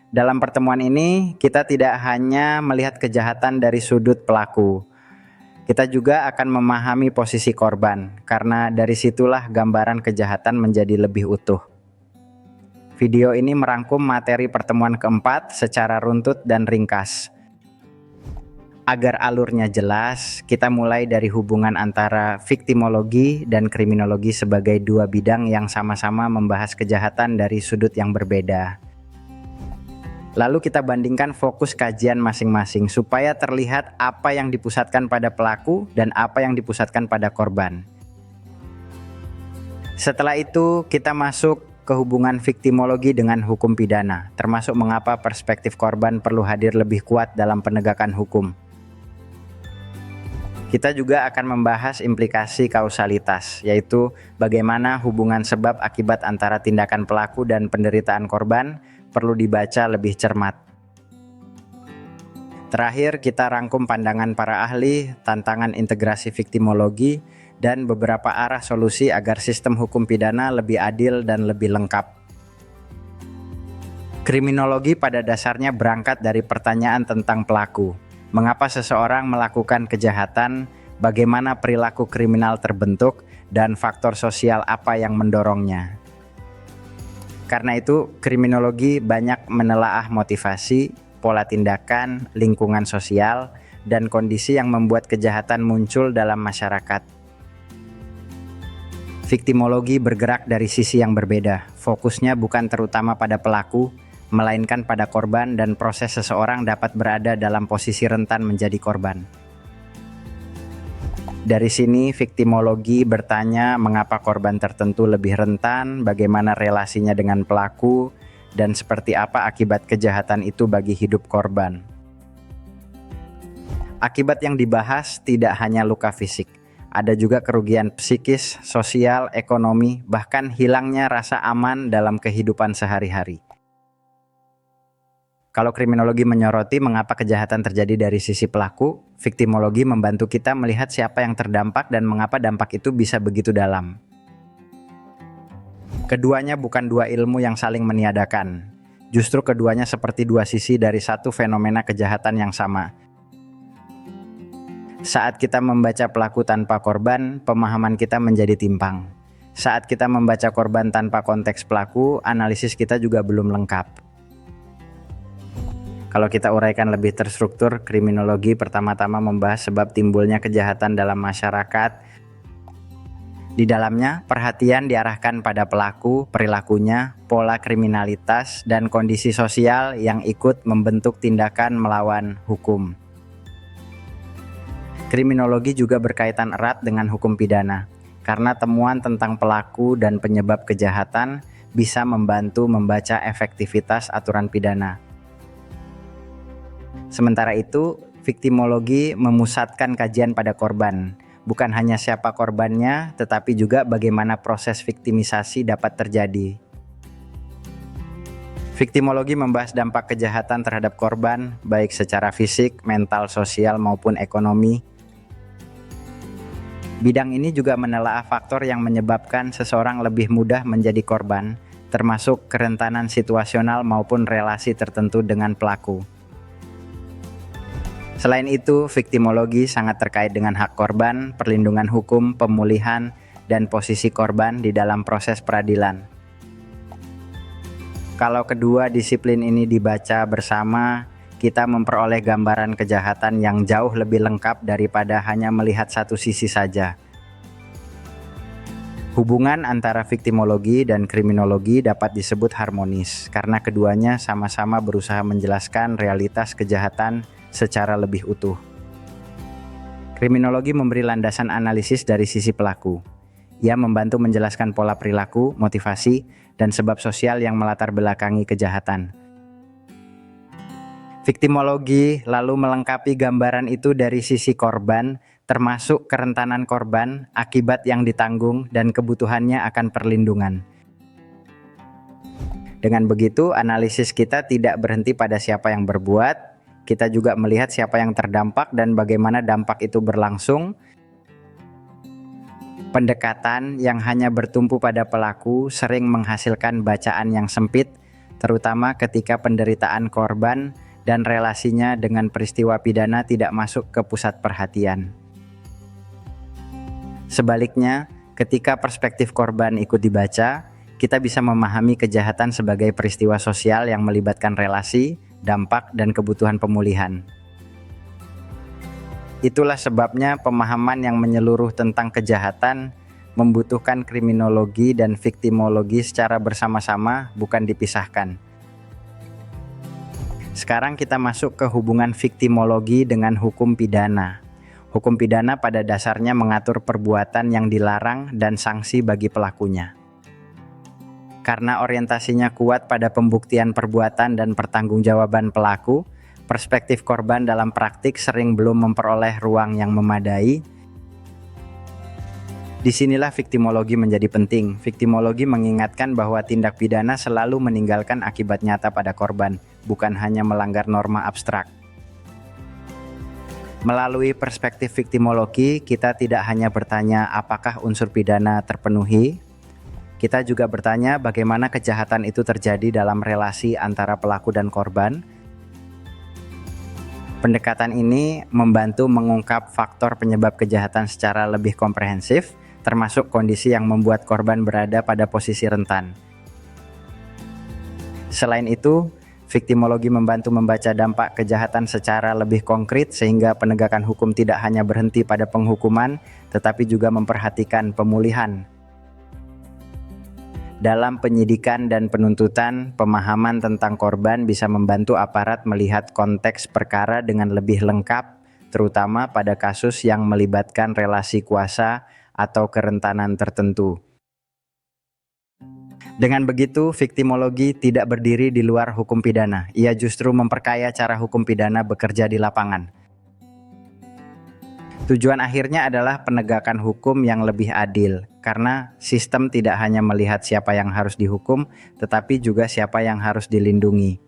Dalam pertemuan ini, kita tidak hanya melihat kejahatan dari sudut pelaku. Kita juga akan memahami posisi korban, karena dari situlah gambaran kejahatan menjadi lebih utuh. Video ini merangkum materi pertemuan keempat secara runtut dan ringkas. Agar alurnya jelas, kita mulai dari hubungan antara viktimologi dan kriminologi sebagai dua bidang yang sama-sama membahas kejahatan dari sudut yang berbeda. Lalu kita bandingkan fokus kajian masing-masing supaya terlihat apa yang dipusatkan pada pelaku dan apa yang dipusatkan pada korban. Setelah itu, kita masuk ke hubungan viktimologi dengan hukum pidana, termasuk mengapa perspektif korban perlu hadir lebih kuat dalam penegakan hukum. Kita juga akan membahas implikasi kausalitas, yaitu bagaimana hubungan sebab akibat antara tindakan pelaku dan penderitaan korban perlu dibaca lebih cermat. Terakhir, kita rangkum pandangan para ahli, tantangan integrasi viktimologi, dan beberapa arah solusi agar sistem hukum pidana lebih adil dan lebih lengkap. Kriminologi pada dasarnya berangkat dari pertanyaan tentang pelaku. Mengapa seseorang melakukan kejahatan, bagaimana perilaku kriminal terbentuk, dan faktor sosial apa yang mendorongnya. Karena itu, kriminologi banyak menelaah motivasi, pola tindakan, lingkungan sosial, dan kondisi yang membuat kejahatan muncul dalam masyarakat. Viktimologi bergerak dari sisi yang berbeda. Fokusnya bukan terutama pada pelaku, melainkan pada korban dan proses seseorang dapat berada dalam posisi rentan menjadi korban. Dari sini, viktimologi bertanya mengapa korban tertentu lebih rentan, bagaimana relasinya dengan pelaku, dan seperti apa akibat kejahatan itu bagi hidup korban. Akibat yang dibahas tidak hanya luka fisik, ada juga kerugian psikis, sosial, ekonomi, bahkan hilangnya rasa aman dalam kehidupan sehari-hari. Kalau kriminologi menyoroti mengapa kejahatan terjadi dari sisi pelaku, viktimologi membantu kita melihat siapa yang terdampak dan mengapa dampak itu bisa begitu dalam. Keduanya bukan dua ilmu yang saling meniadakan. Justru keduanya seperti dua sisi dari satu fenomena kejahatan yang sama. Saat kita membaca pelaku tanpa korban, pemahaman kita menjadi timpang. Saat kita membaca korban tanpa konteks pelaku, analisis kita juga belum lengkap. Kalau kita uraikan lebih terstruktur, kriminologi pertama-tama membahas sebab timbulnya kejahatan dalam masyarakat. Di dalamnya, perhatian diarahkan pada pelaku, perilakunya, pola kriminalitas, dan kondisi sosial yang ikut membentuk tindakan melawan hukum. Kriminologi juga berkaitan erat dengan hukum pidana, karena temuan tentang pelaku dan penyebab kejahatan bisa membantu membaca efektivitas aturan pidana. Sementara itu, viktimologi memusatkan kajian pada korban, bukan hanya siapa korbannya, tetapi juga bagaimana proses viktimisasi dapat terjadi. Viktimologi membahas dampak kejahatan terhadap korban, baik secara fisik, mental, sosial, maupun ekonomi. Bidang ini juga menelaah faktor yang menyebabkan seseorang lebih mudah menjadi korban, termasuk kerentanan situasional maupun relasi tertentu dengan pelaku. Selain itu, viktimologi sangat terkait dengan hak korban, perlindungan hukum, pemulihan, dan posisi korban di dalam proses peradilan. Kalau kedua disiplin ini dibaca bersama, kita memperoleh gambaran kejahatan yang jauh lebih lengkap daripada hanya melihat satu sisi saja. Hubungan antara viktimologi dan kriminologi dapat disebut harmonis, karena keduanya sama-sama berusaha menjelaskan realitas kejahatan secara lebih utuh. Kriminologi memberi landasan analisis dari sisi pelaku. Ia membantu menjelaskan pola perilaku, motivasi, dan sebab sosial yang melatar belakangi kejahatan. Viktimologi lalu melengkapi gambaran itu dari sisi korban, termasuk kerentanan korban, akibat yang ditanggung, dan kebutuhannya akan perlindungan. Dengan begitu, analisis kita tidak berhenti pada siapa yang berbuat. Kita juga melihat siapa yang terdampak dan bagaimana dampak itu berlangsung. Pendekatan yang hanya bertumpu pada pelaku sering menghasilkan bacaan yang sempit, terutama ketika penderitaan korban dan relasinya dengan peristiwa pidana tidak masuk ke pusat perhatian. Sebaliknya, ketika perspektif korban ikut dibaca, kita bisa memahami kejahatan sebagai peristiwa sosial yang melibatkan relasi, dampak, dan kebutuhan pemulihan. Itulah sebabnya pemahaman yang menyeluruh tentang kejahatan membutuhkan kriminologi dan viktimologi secara bersama-sama, bukan dipisahkan. Sekarang kita masuk ke hubungan viktimologi dengan hukum pidana. Hukum pidana pada dasarnya mengatur perbuatan yang dilarang dan sanksi bagi pelakunya. Karena orientasinya kuat pada pembuktian perbuatan dan pertanggungjawaban pelaku, perspektif korban dalam praktik sering belum memperoleh ruang yang memadai. Disinilah viktimologi menjadi penting. Viktimologi mengingatkan bahwa tindak pidana selalu meninggalkan akibat nyata pada korban, bukan hanya melanggar norma abstrak. Melalui perspektif viktimologi, kita tidak hanya bertanya apakah unsur pidana terpenuhi, kita juga bertanya bagaimana kejahatan itu terjadi dalam relasi antara pelaku dan korban. Pendekatan ini membantu mengungkap faktor penyebab kejahatan secara lebih komprehensif, termasuk kondisi yang membuat korban berada pada posisi rentan. Selain itu, viktimologi membantu membaca dampak kejahatan secara lebih konkret sehingga penegakan hukum tidak hanya berhenti pada penghukuman, tetapi juga memperhatikan pemulihan. Dalam penyidikan dan penuntutan, pemahaman tentang korban bisa membantu aparat melihat konteks perkara dengan lebih lengkap, terutama pada kasus yang melibatkan relasi kuasa atau kerentanan tertentu. Dengan begitu, viktimologi tidak berdiri di luar hukum pidana. Ia justru memperkaya cara hukum pidana bekerja di lapangan. Tujuan akhirnya adalah penegakan hukum yang lebih adil, karena sistem tidak hanya melihat siapa yang harus dihukum, tetapi juga siapa yang harus dilindungi.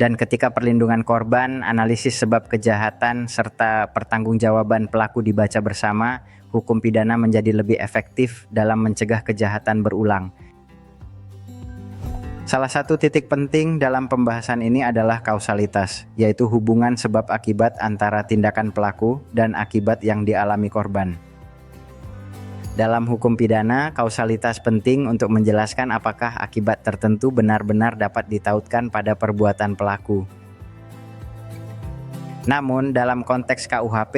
Dan ketika perlindungan korban, analisis sebab kejahatan, serta pertanggungjawaban pelaku dibaca bersama, hukum pidana menjadi lebih efektif dalam mencegah kejahatan berulang. Salah satu titik penting dalam pembahasan ini adalah kausalitas, yaitu hubungan sebab akibat antara tindakan pelaku dan akibat yang dialami korban. Dalam hukum pidana, kausalitas penting untuk menjelaskan apakah akibat tertentu benar-benar dapat ditautkan pada perbuatan pelaku. Namun, dalam konteks KUHP,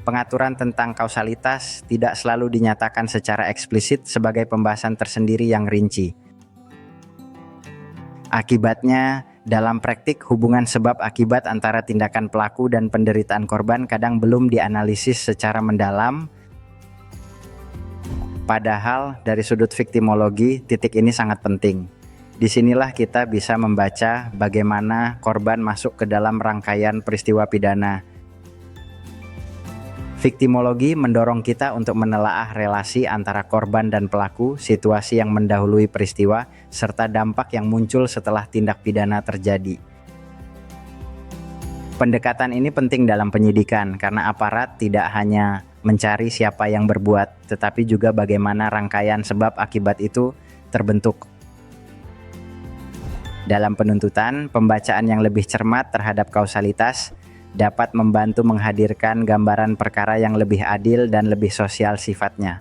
pengaturan tentang kausalitas tidak selalu dinyatakan secara eksplisit sebagai pembahasan tersendiri yang rinci. Akibatnya, dalam praktik hubungan sebab akibat antara tindakan pelaku dan penderitaan korban kadang belum dianalisis secara mendalam. Padahal dari sudut viktimologi, titik ini sangat penting. Disinilah kita bisa membaca bagaimana korban masuk ke dalam rangkaian peristiwa pidana. Viktimologi mendorong kita untuk menelaah relasi antara korban dan pelaku, situasi yang mendahului peristiwa, serta dampak yang muncul setelah tindak pidana terjadi. Pendekatan ini penting dalam penyidikan karena aparat tidak hanya mencari siapa yang berbuat, tetapi juga bagaimana rangkaian sebab akibat itu terbentuk. Dalam penuntutan, pembacaan yang lebih cermat terhadap kausalitas dapat membantu menghadirkan gambaran perkara yang lebih adil dan lebih sosial sifatnya.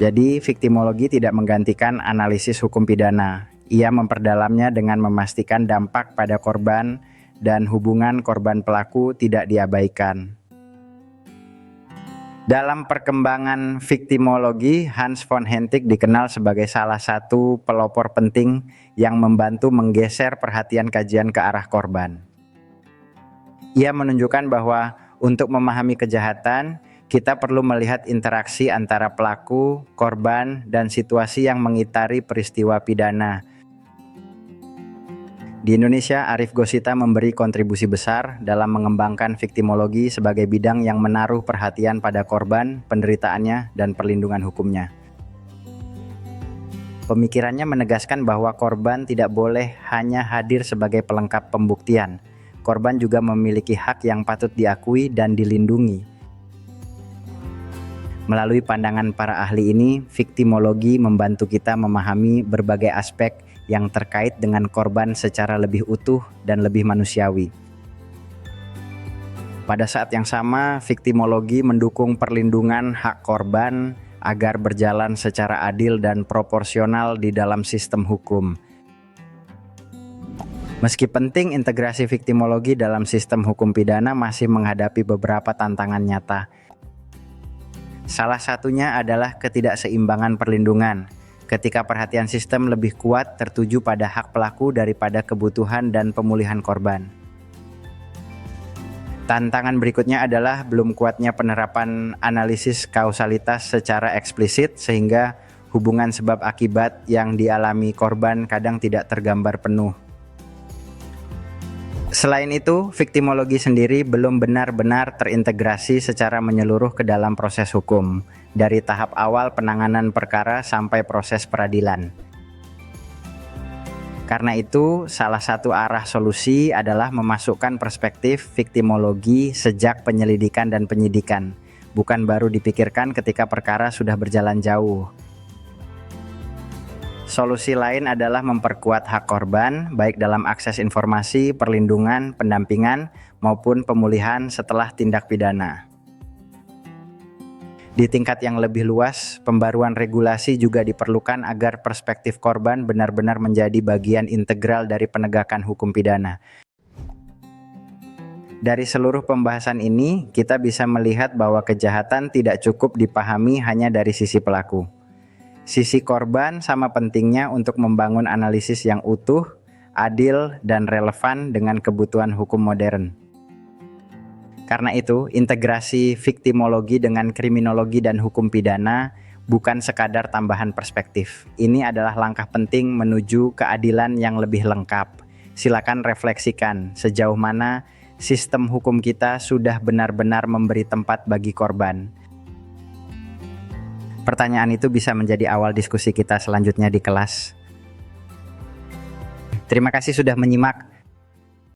Jadi, viktimologi tidak menggantikan analisis hukum pidana. Ia memperdalamnya dengan memastikan dampak pada korban dan hubungan korban pelaku tidak diabaikan. Dalam perkembangan viktimologi, Hans von Hentig dikenal sebagai salah satu pelopor penting yang membantu menggeser perhatian kajian ke arah korban. Ia menunjukkan bahwa untuk memahami kejahatan, kita perlu melihat interaksi antara pelaku, korban, dan situasi yang mengitari peristiwa pidana. Di Indonesia, Arif Gosita memberi kontribusi besar dalam mengembangkan viktimologi sebagai bidang yang menaruh perhatian pada korban, penderitaannya, dan perlindungan hukumnya. Pemikirannya menegaskan bahwa korban tidak boleh hanya hadir sebagai pelengkap pembuktian. Korban juga memiliki hak yang patut diakui dan dilindungi. Melalui pandangan para ahli ini, viktimologi membantu kita memahami berbagai aspek yang terkait dengan korban secara lebih utuh dan lebih manusiawi. Pada saat yang sama, viktimologi mendukung perlindungan hak korban agar berjalan secara adil dan proporsional di dalam sistem hukum. Meski penting, integrasi viktimologi dalam sistem hukum pidana masih menghadapi beberapa tantangan nyata. Salah satunya adalah ketidakseimbangan perlindungan, ketika perhatian sistem lebih kuat tertuju pada hak pelaku daripada kebutuhan dan pemulihan korban. Tantangan berikutnya adalah belum kuatnya penerapan analisis kausalitas secara eksplisit sehingga hubungan sebab akibat yang dialami korban kadang tidak tergambar penuh. Selain itu, viktimologi sendiri belum benar-benar terintegrasi secara menyeluruh ke dalam proses hukum, dari tahap awal penanganan perkara sampai proses peradilan. Karena itu, salah satu arah solusi adalah memasukkan perspektif viktimologi sejak penyelidikan dan penyidikan, bukan baru dipikirkan ketika perkara sudah berjalan jauh. Solusi lain adalah memperkuat hak korban, baik dalam akses informasi, perlindungan, pendampingan, maupun pemulihan setelah tindak pidana. Di tingkat yang lebih luas, pembaruan regulasi juga diperlukan agar perspektif korban benar-benar menjadi bagian integral dari penegakan hukum pidana. Dari seluruh pembahasan ini, kita bisa melihat bahwa kejahatan tidak cukup dipahami hanya dari sisi pelaku. Sisi korban sama pentingnya untuk membangun analisis yang utuh, adil, dan relevan dengan kebutuhan hukum modern. Karena itu, integrasi viktimologi dengan kriminologi dan hukum pidana bukan sekadar tambahan perspektif. Ini adalah langkah penting menuju keadilan yang lebih lengkap. Silakan refleksikan sejauh mana sistem hukum kita sudah benar-benar memberi tempat bagi korban. Pertanyaan itu bisa menjadi awal diskusi kita selanjutnya di kelas. Terima kasih sudah menyimak.